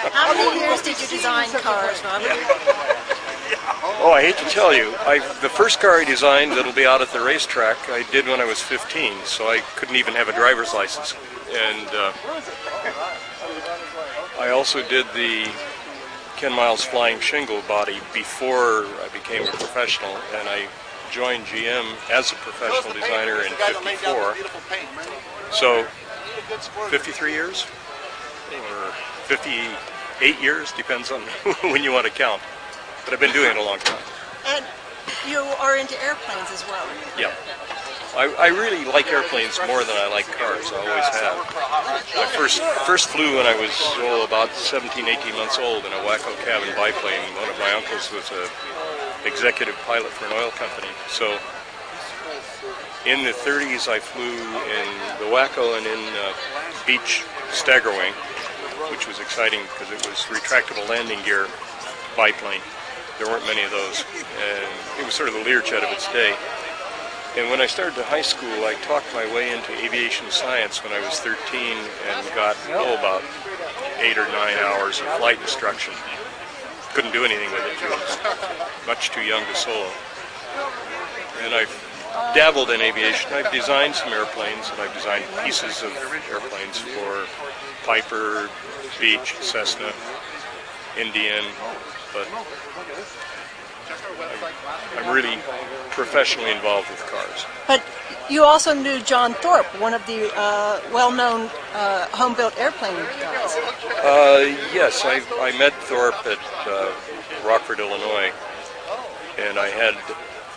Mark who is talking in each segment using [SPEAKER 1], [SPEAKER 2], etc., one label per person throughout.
[SPEAKER 1] How many years did you design cars, Robert?
[SPEAKER 2] Oh, I hate to tell you, the first car I designed that'll be out at the racetrack, I did when I was 15, so I couldn't even have a driver's license. And I also did the Ken Miles flying shingle body before I became a professional, and I joined GM as a professional designer in '54. So 53 years, or 58 years, depends on when you want to count. But I've been doing it a long time.
[SPEAKER 1] And you are into airplanes as well.
[SPEAKER 2] Yeah. I really like airplanes more than I like cars. I always have. I first flew when I was about 17, 18 months old in a Wacko cabin biplane. One of my uncles was an executive pilot for an oil company. So in the 30s I flew in the Wacko and in beach staggerwing, which was exciting because it was retractable landing gear biplane. There weren't many of those, and it was sort of the Learjet of its day. And when I started to high school, I talked my way into aviation science when I was 13 and got, about 8 or 9 hours of flight instruction. Couldn't do anything with it, too. I was much too young to solo. And I've dabbled in aviation. I've designed some airplanes, and I've designed pieces of airplanes for Piper, Beech, Cessna, Indian, but I'm really professionally involved with cars.
[SPEAKER 1] But you also knew John Thorpe, one of the well-known home-built airplane guys.
[SPEAKER 2] Yes, I met Thorpe at Rockford, Illinois, and I had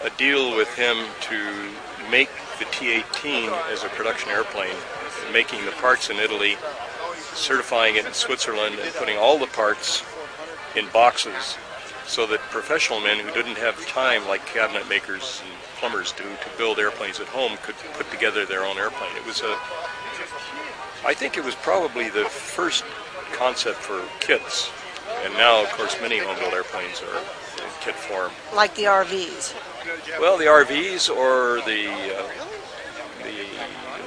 [SPEAKER 2] a deal with him to make the T-18 as a production airplane, making the parts in Italy, certifying it in Switzerland, and putting all the parts in boxes so that professional men who didn't have time, like cabinet makers and plumbers do, to build airplanes at home could put together their own airplane. It was I think it was probably the first concept for kits, and now, of course, many home-built airplanes are in kit form.
[SPEAKER 1] Like the RVs?
[SPEAKER 2] Well, the RVs or the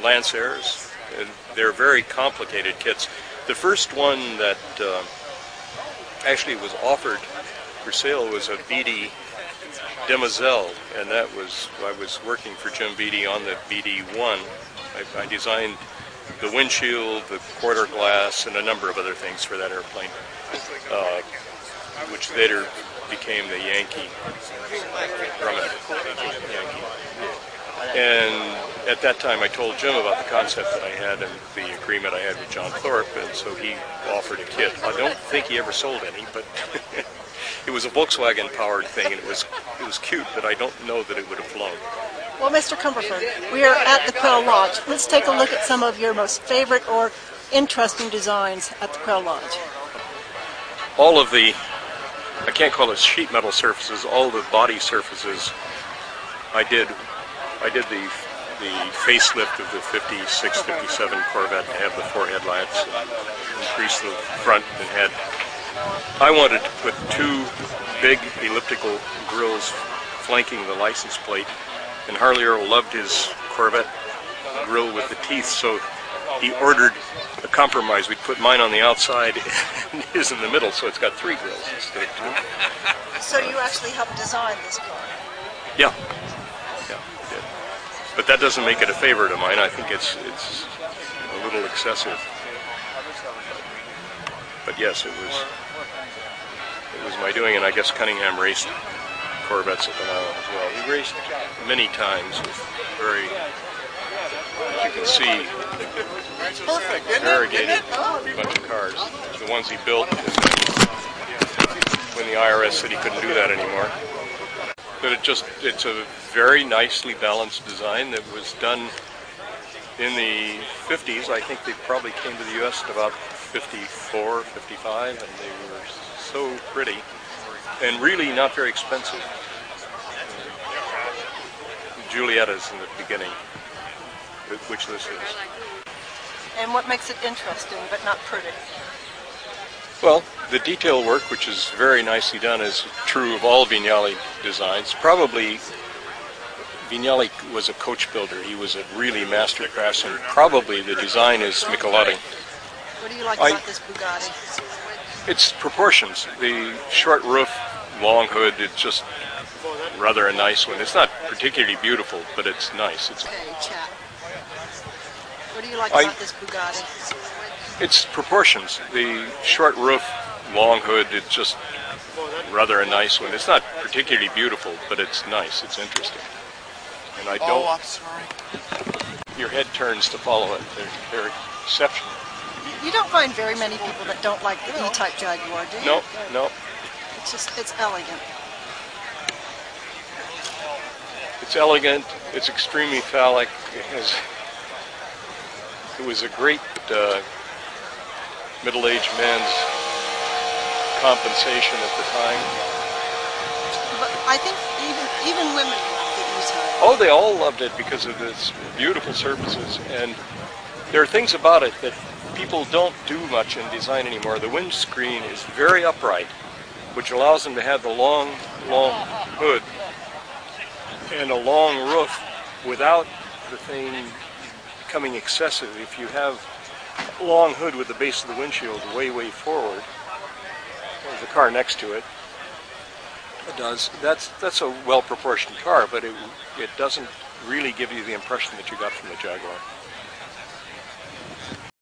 [SPEAKER 2] Lancers, they're very complicated kits. The first one that actually was offered for sale was a Beatty Demoiselle, and I was working for Jim Beatty on the BD-1. I designed the windshield, the quarter glass, and a number of other things for that airplane, which later became the Yankee Grumman Yankee. And at that time I told Jim about the concept that I had and the agreement I had with John Thorpe, and so he offered a kit. I don't think he ever sold any, but it was a Volkswagen powered thing, and it was cute, but I don't know that it would have flown.
[SPEAKER 1] Well, Mr. Cumberford, we are at the Quail Lodge. Let's take a look at some of your most favorite or interesting designs at the Quail Lodge.
[SPEAKER 2] All of the, I can't call it sheet metal surfaces, all the body surfaces I did the facelift of the 56, 57 Corvette to have the 4 headlights, increase the front and head. I wanted to put 2 big elliptical grills flanking the license plate, and Harley Earl loved his Corvette grill with the teeth, so he ordered a compromise. We'd put mine on the outside and his in the middle, so it's got 3 grills instead of 2.
[SPEAKER 1] So you actually helped design this car?
[SPEAKER 2] Yeah. But that doesn't make it a favorite of mine. I think it's a little excessive. But yes, it was my doing, and I guess Cunningham raced Corvettes at the Island as well. He raced many times with very, as you can see, variegated bunch of cars. The ones he built, and then when the IRS said he couldn't do that anymore. But it's a very nicely balanced design that was done in the 50s. I think they probably came to the U.S. at about 54, 55, and they were so pretty and really not very expensive. Giulietta's in the beginning, which this is.
[SPEAKER 1] And what makes it interesting but not pretty?
[SPEAKER 2] Well, the detail work, which is very nicely done, is true of all Vignali designs. Probably Vignali was a coach builder. He was a really master craftsman. Probably the design is Michelotti.
[SPEAKER 1] What do you like about this Bugatti?
[SPEAKER 2] It's proportions. The short roof, long hood, it's just rather a nice one. It's not particularly beautiful, but it's nice. It's
[SPEAKER 1] Okay, chat. What do you like about this Bugatti?
[SPEAKER 2] It's proportions. The short roof, long hood, it's just rather a nice one. It's not particularly beautiful, but it's nice. It's interesting. And I don't...
[SPEAKER 3] Oh, I'm sorry.
[SPEAKER 2] Your head turns to follow it. They're exceptional.
[SPEAKER 1] You don't find very many people that don't like the E-Type Jaguar, do you?
[SPEAKER 2] No, no.
[SPEAKER 1] It's elegant.
[SPEAKER 2] It's elegant. It's extremely phallic. It was a great middle-aged man's compensation at the time.
[SPEAKER 1] But I think even women love the E-Type.
[SPEAKER 2] Oh, they all loved it because of its beautiful surfaces, and there are things about it that people don't do much in design anymore. The windscreen is very upright, which allows them to have the long hood and a long roof without the thing becoming excessive. If you have a long hood with the base of the windshield way forward, or the car next to it, that's a well-proportioned car, but it doesn't really give you the impression that you got from the Jaguar.